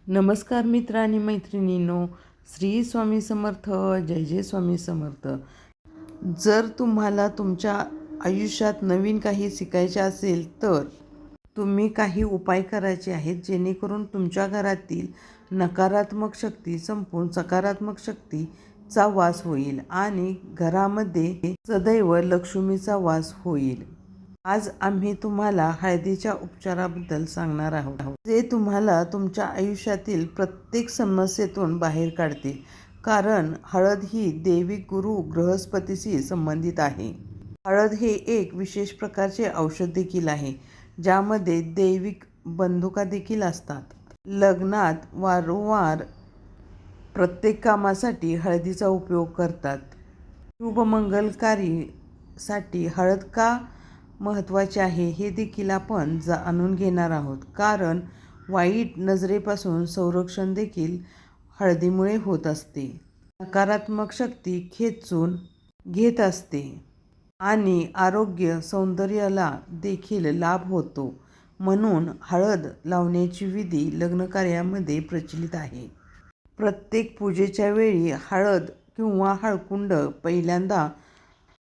नमस्कार मित्र आणि मैत्रिणींनो, श्री स्वामी समर्थ. जय जय स्वामी समर्थ. जर तुम्हाला तुमच्या आयुष्यात नवीन काही शिकायचे असेल तर तुम्ही काही उपाय करायचे आहेत, जेणेकरून तुमच्या घरातील नकारात्मक शक्ती संपून सकारात्मक शक्तीचा वास होईल आणि घरामध्ये सदैव लक्ष्मीचा वास होईल. आज आम्ही तुम्हाला हळदीच्या उपचाराबद्दल सांगणार आहोत, जे तुम्हाला तुमच्या आयुष्यातील प्रत्येक समस्येतून बाहेर काढतील. कारण हळद ही दैविक गुरु बृहस्पतीशी संबंधित आहे. हळद हे एक विशेष प्रकारचे औषध देखील आहे, ज्यामध्ये दैविक बंदुका देखील असतात. लग्नात वारंवार प्रत्येक कामासाठी हळदीचा उपयोग करतात. शुभमंगलकारीसाठी हळद का महत्त्वाचे आहे हे देखील आपण जाणून घेणार आहोत. कारण वाईट नजरेपासून संरक्षण देखील हळदीमुळे होत असते. नकारात्मक शक्ती खेचून घेत असते आणि आरोग्य सौंदर्याला देखील लाभ होतो. म्हणून हळद लावण्याची विधी लग्नकार्यामध्ये प्रचलित आहे. प्रत्येक पूजेच्या वेळी हळद किंवा हळकुंड पहिल्यांदा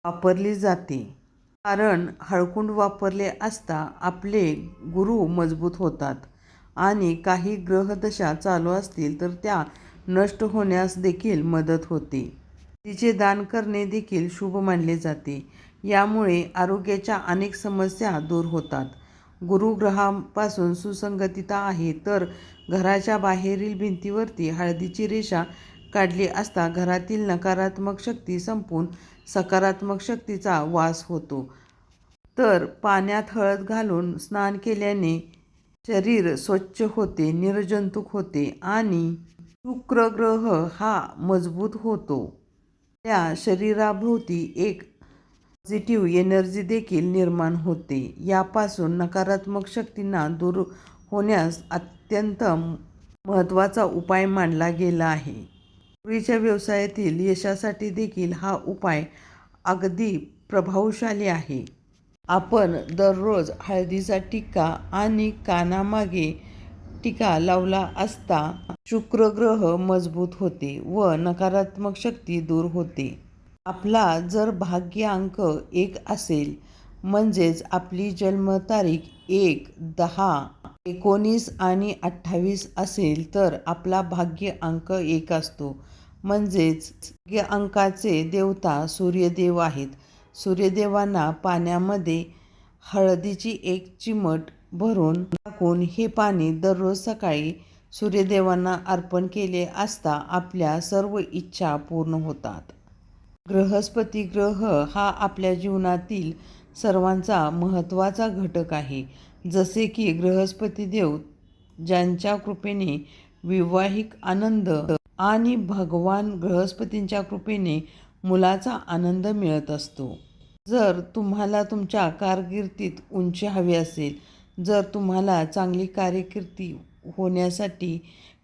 वापरली जाते. कारण हळकुंड वापरले असता आपले गुरु मजबूत होतात आणि काही ग्रहदशा चालू असतील तर त्या नष्ट होण्यास देखील मदत होते. तिचे दान करणे देखील शुभ मानले जाते. यामुळे आरोग्याच्या अनेक समस्या दूर होतात. गुरुग्रहापासून सुसंगतता आहे तर घराच्या बाहेरील भिंतीवरती हळदीची रेषा काढली असता घरातील नकारात्मक शक्ती संपून सकारात्मक शक्तीचा वास होतो. तर पाण्यात हळद घालून स्नान केल्याने शरीर स्वच्छ होते, निर्जंतुक होते आणि शुक्र ग्रह हा मजबूत होतो. त्या शरीराभोवती एक पॉझिटिव्ह एनर्जी देखील निर्माण होते. यापासून नकारात्मक शक्तींना दूर होण्यास अत्यंत महत्त्वाचा उपाय मानला गेला आहे. नोकरीच्या व्यवसायातील यशासाठी देखील हा उपाय अगदी प्रभावशाली आहे. आपण दररोज हळदीचा टिक्का आणि कानामागे टिक्का लावला असता शुक्र ग्रह मजबूत होते व नकारात्मक शक्ती दूर होते. आपला जर भाग्य अंक 1 असेल, म्हणजेच आपली जन्मतारीख 1, 10, 19 आणि 28 असेल तर आपला भाग्य अंक 1 असतो. म्हणजेच भाग्य अंकाचे देवता सूर्यदेव आहेत. सूर्यदेवांना पाण्यामध्ये हळदीची 1 चिमट भरून टाकून हे पाणी दररोज सकाळी सूर्यदेवांना अर्पण केले असता आपल्या सर्व इच्छा पूर्ण होतात. बृहस्पती ग्रह हा आपल्या जीवनातील सर्वांचा महत्त्वाचा घटक आहे. जसे की बृहस्पती देव ज्यांच्या कृपेने वैवाहिक आनंद आणि भगवान बृहस्पतींच्या कृपेने मुलाचा आनंद मिळत असतो. जर तुम्हाला तुमच्या कारकिर्दीत उंची हवी असेल, जर तुम्हाला चांगली कारकिर्दी होण्यासाठी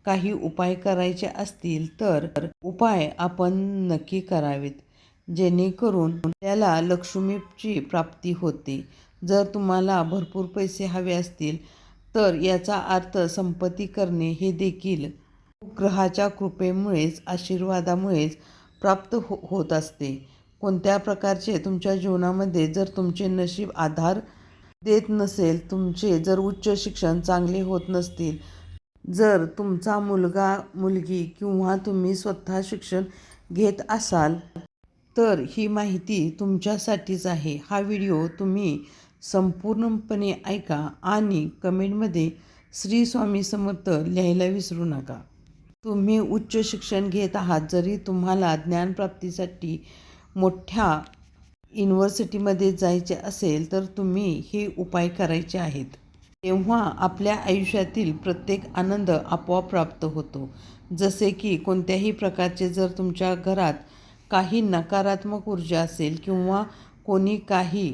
काही उपाय करायचे असतील तर उपाय आपण नक्की करावेत, जेणेकरून आपल्याला लक्ष्मीची प्राप्ती होते. जर तुम्हाला भरपूर पैसे हवे असतील तर याचा अर्थ संपत्ती करणे हे देखील ग्रहाच्या कृपेमुळेच, आशीर्वादामुळेच प्राप्त होत असते. कोणत्या प्रकारचे तुमच्या जीवनामध्ये जर तुमचे नशीब आधार देत नसेल, तुमचे जर उच्च शिक्षण चांगले होत नसतील, जर तुमचा मुलगा मुलगी किंवा तुम्ही स्वतः शिक्षण घेत असाल तर ही माहिती तुमच्यासाठीच आहे. हा व्हिडिओ तुम्ही संपूर्णपणे ऐका आणि कमेंटमध्ये श्री स्वामी समर्थ लिहायला विसरू नका. तुम्ही उच्च शिक्षण घेत आहात, जरी तुम्हाला ज्ञानप्राप्तीसाठी मोठ्या युनिव्हर्सिटीमध्ये जायचे असेल तर तुम्ही हे उपाय करायचे आहेत. तेव्हा आपल्या आयुष्यातील प्रत्येक आनंद आपोआप प्राप्त होतो. जसे की कोणत्याही प्रकारचे जर तुमच्या घरात काही नकारात्मक ऊर्जा असेल किंवा कोणी काही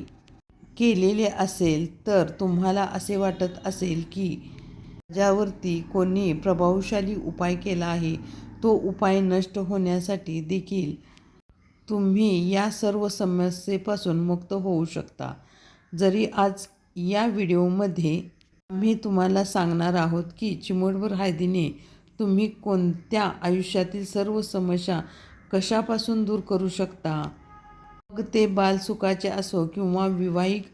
केलेले असेल तर तुम्हाला असे वाटत असेल की ज्यावरती कोणी प्रभावशाली उपाय केला आहे, तो उपाय नष्ट होण्यासाठी देखील तुम्ही या सर्व समस्येपासून मुक्त होऊ शकता. जरी आज या व्हिडिओमध्ये आम्ही तुम्हाला सांगणार आहोत की चिमूटभर हळदीने तुम्ही कोणत्या आयुष्यातील सर्व समस्या कशापासून दूर करू शकता. मग ते बालसुखाचे असो किंवा विवाहिक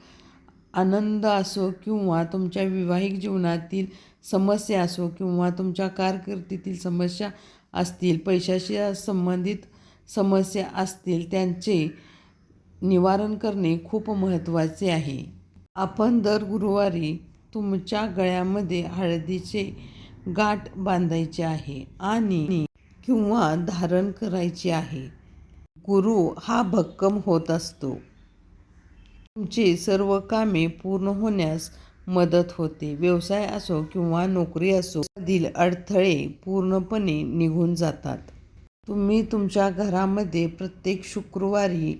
आनंद असो किंवा तुमच्या विवाहिक जीवनातील समस्या असो किंवा तुमच्या कारकिर्दीतील समस्या असतील, पैशाशी संबंधित समस्या असतील, त्यांचे निवारण करणे खूप महत्त्वाचे आहे. आपण दर गुरुवारी तुमच्या गळ्यामध्ये हळदीचे गाठ बांधायचे आहे आणि किंवा धारण करायचे आहे. गुरु हा भक्कम होत असतो. तुमची सर्व कामे पूर्ण होण्यास मदत होते. व्यवसाय असो किंवा नोकरी असो, मधील अडथळे पूर्णपणे निघून जातात. तुम्ही तुमच्या घरामध्ये प्रत्येक शुक्रवारी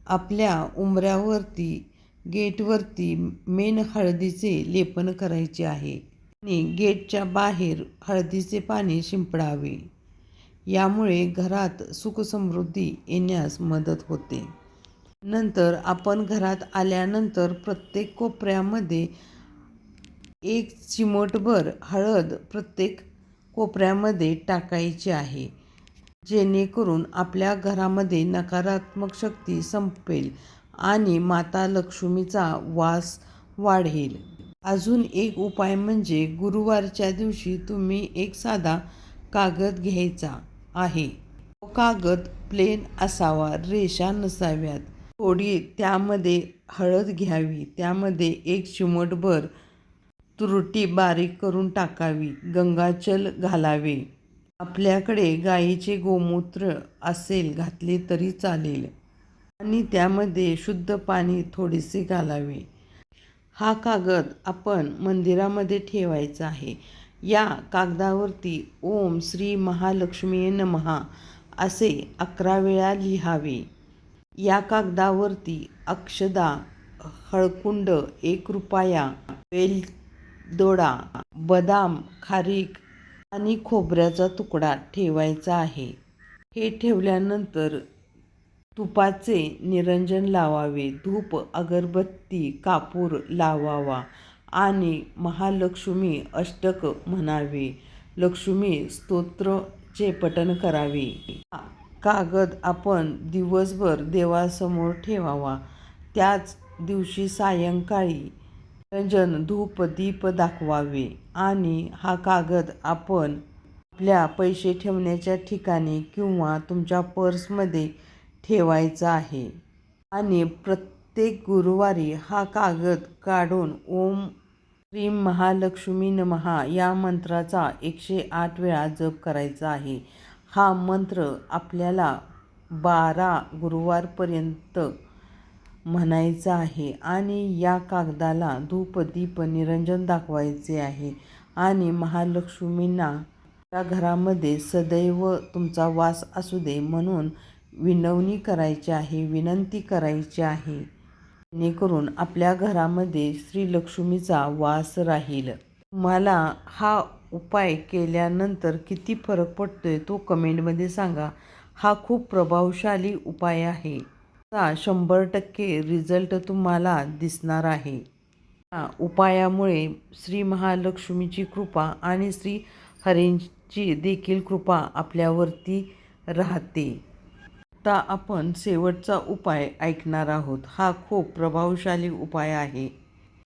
आपल्या उंबऱ्यावरती, गेटवरती मेन हळदीचे लेपन करायचे आहे आणि गेटच्या बाहेर हळदीचे पाणी शिंपडावे. यामुळे घरात सुखसमृद्धी येण्यास मदत होते. नंतर आपण घरात आल्यानंतर प्रत्येक कोपऱ्यामध्ये एक चिमूटभर हळद प्रत्येक कोपऱ्यामध्ये टाकायची आहे, जेणेकरून आपल्या घरामध्ये नकारात्मक शक्ती संपेल आणि माता लक्ष्मीचा वास वाढेल. अजून एक उपाय म्हणजे गुरुवारच्या दिवशी तुम्ही एक साधा कागद घ्यायचा आहे. तो कागद प्लेन असावा, रेषा नसाव्यात. थोडी त्यामध्ये हळद घ्यावी, त्यामध्ये एक चिमूटभर तुरटी बारीक करून टाकावी, गंगाजल घालावे. आपल्याकडे गाईचे गोमूत्र असेल घातले तरी चालेल आणि त्यामध्ये शुद्ध पाणी थोडेसे घालावे. हा कागद आपण मंदिरामध्ये ठेवायचा आहे. या कागदावरती ओम श्री महालक्ष्मीये नमः असे 11 वेळा लिहावे. या कागदावरती अक्षदा, हळकुंड, 1 रुपया, वेलदोडा, बदाम, खारीक आणि खोबऱ्याचा तुकडा ठेवायचा आहे. हे ठेवल्यानंतर तुपाचे निरंजन लावावे. धूप, अगरबत्ती, कापूर लावावा आणि महालक्ष्मी अष्टक म्हणावे. लक्ष्मी स्तोत्रचे पठण करावे. हा कागद आपण दिवसभर देवासमोर ठेवावा. त्याच दिवशी सायंकाळी निरंजन धूप दीप दाखवावे आणि हा कागद आपण आपल्या पैसे ठेवण्याच्या ठिकाणी किंवा तुमच्या पर्समध्ये ठेवायचा आहे आणि प्रत्येक गुरुवारी हा कागद काढून ओम श्रीं महालक्ष्मी नमः या मंत्राचा 108 वेळा जप करायचा आहे. हा मंत्र आपल्याला 12 गुरुवारपर्यंत म्हणायचा आहे आणि या कागदाला धूप दीप निरंजन दाखवायचे आहे आणि महालक्ष्मींना त्या घरामध्ये सदैव तुमचा वास असू दे म्हणून विनवणी करायची आहे, विनंती करायची आहे, जेणेकरून आपल्या घरामध्ये श्रीलक्ष्मीचा वास राहील. तुम्हाला हा उपाय केल्यानंतर किती फरक पडतोय तो कमेंटमध्ये सांगा. हा खूप प्रभावशाली उपाय आहे. चा 100% रिझल्ट तुम्हाला दिसणार आहे. या उपायामुळे श्री महालक्ष्मीची कृपा आणि श्री हरींची देखील कृपा आपल्यावरती राहते. आता आपण शेवटचा उपाय ऐकणार आहोत. हा खूप प्रभावशाली उपाय आहे.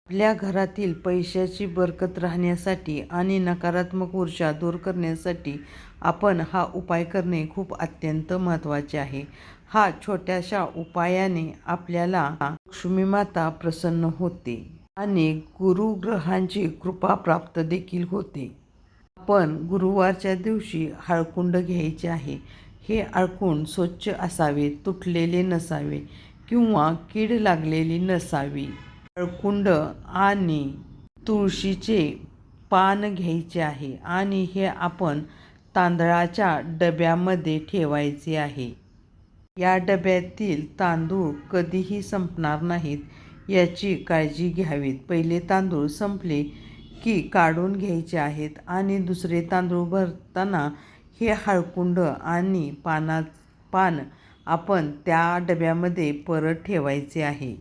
आपल्या घरातील पैशाची बरकत राहण्यासाठी आणि नकारात्मक ऊर्जा दूर करण्यासाठी आपण हा उपाय करणे खूप अत्यंत महत्त्वाचे आहे. हा छोट्याशा उपायाने आपल्याला लक्ष्मी माता प्रसन्न होते आणि गुरुग्रहांची कृपा प्राप्त देखील होते. आपण गुरुवारच्या दिवशी हळकुंड घ्यायचे आहे. हे हळकुंड स्वच्छ असावे, तुटलेले नसावे किंवा कीड लागलेली नसावी. हळकुंड आणि तुळशीचे पान घ्यायचे आहे आणि हे आपण तांदळाच्या डब्यामध्ये ठेवायचे आहे. या डब्यातील तांदूळ कधीही संपणार नाहीत याची काळजी घ्यावी. पहिले तांदूळ संपले की काढून घ्यायचे आहेत आणि दुसरे तांदूळ भरताना हे हळकुंड आणि पान आपण त्या डब्यामध्ये परत ठेवायचे आहे.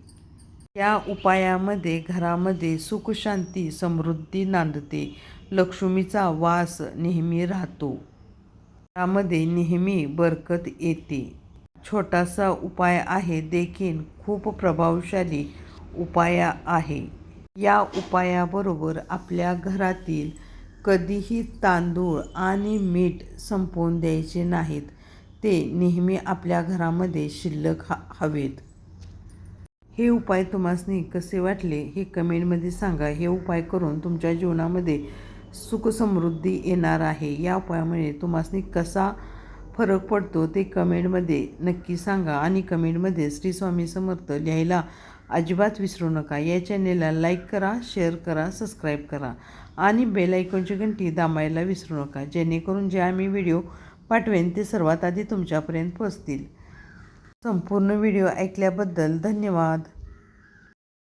या उपायामध्ये घरामध्ये सुख शांती समृद्धी नांदते. लक्ष्मीचा वास नेहमी राहतो. घरामध्ये नेहमी बरकत येते. छोटासा उपाय आहे, देखील खूप प्रभावशाली उपाय आहे. या उपायाबरोबर आपल्या घरातील कधीही तांदूळ आणि मीठ संपवून द्यायचे नाहीत. ते नेहमी आपल्या घरामध्ये शिल्लक हवेत. हे उपाय तुम्हासनी कसे वाटले हे कमेंटमध्ये सांगा. हे उपाय करून तुमच्या जीवनामध्ये सुख समृद्धी येणार आहे. या उपायामुळे तुम्हासनी कसा फरक पडतो ते कमेंटमध्ये नक्की सांगा आणि कमेंटमध्ये श्री स्वामी समर्थ लिहायला अजिबात विसरू नका. या चॅनेलला लाईक करा, शेअर करा, सबस्क्राईब करा आणि बेल आयकॉनची घंटी दाबायला विसरू नका, जेणेकरून जे आम्ही व्हिडिओ पाठवेन ते सर्वात आधी तुमच्यापर्यंत पोहोचतील. संपूर्ण व्हिडिओ ऐकल्याबद्दल धन्यवाद.